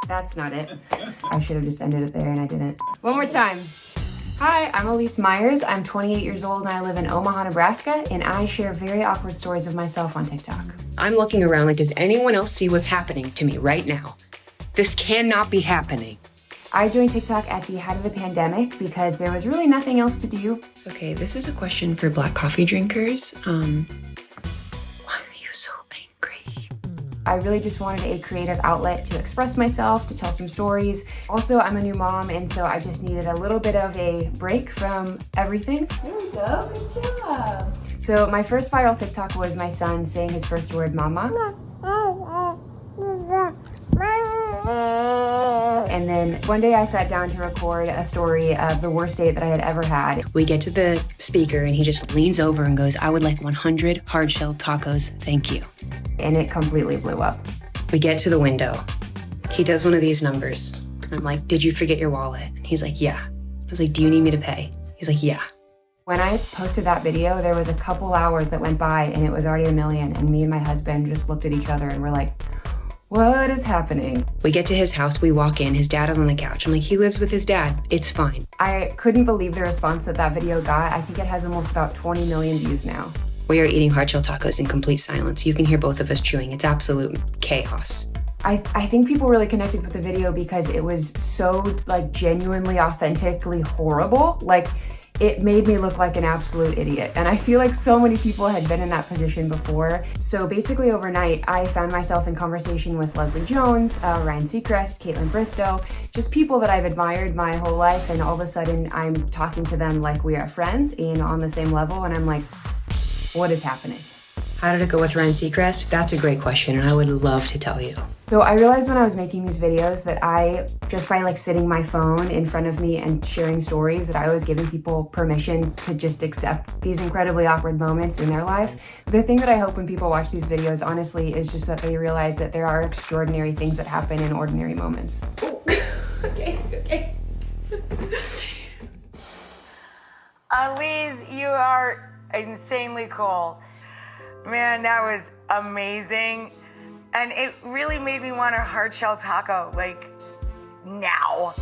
That's not it. I should have just ended it there and I didn't. One more time. Hi, I'm Elyse Myers. I'm 28 years old and I live in Omaha, Nebraska, and I share very awkward stories of myself on TikTok. I'm looking around like, does anyone else see what's happening to me right now? This cannot be happening. I joined TikTok at the height of the pandemic because there was really nothing else to do. Okay, this is a question for black coffee drinkers. Why are you so angry? I really just wanted a creative outlet to express myself, to tell some stories. Also, I'm a new mom, and so I just needed a little bit of a break from everything. There we go, good job. So my first viral TikTok was my son saying his first word, mama. And then one day I sat down to record a story of the worst date that I had ever had. We get to the speaker and he just leans over and goes, I would like 100 hard-shell tacos, thank you. And it completely blew up. We get to the window. He does one of these numbers. I'm like, did you forget your wallet? And he's like, yeah. I was like, do you need me to pay? He's like, yeah. When I posted that video, there was a couple hours that went by and it was already 1 million, and me and my husband just looked at each other and we're like, what is happening? We get to his house, we walk in, his dad is on the couch. I'm like, he lives with his dad, it's fine. I couldn't believe the response that video got. I think it has almost about 20 million views now. We are eating hard-shell tacos in complete silence. You can hear both of us chewing. It's absolute chaos. I think people really connected with the video because it was so genuinely, authentically horrible. It made me look like an absolute idiot. And I feel like so many people had been in that position before. So basically overnight, I found myself in conversation with Leslie Jones, Ryan Seacrest, Caitlin Bristow, just people that I've admired my whole life. And all of a sudden I'm talking to them like we are friends and on the same level. And I'm like, what is happening? How did it go with Ryan Seacrest? That's a great question, and I would love to tell you. So I realized when I was making these videos that I, just by sitting my phone in front of me and sharing stories, that I was giving people permission to just accept these incredibly awkward moments in their life. The thing that I hope when people watch these videos, honestly, is just that they realize that there are extraordinary things that happen in ordinary moments. Okay. Elyse, you are insanely cool. Man, that was amazing. And it really made me want a hard shell taco, now.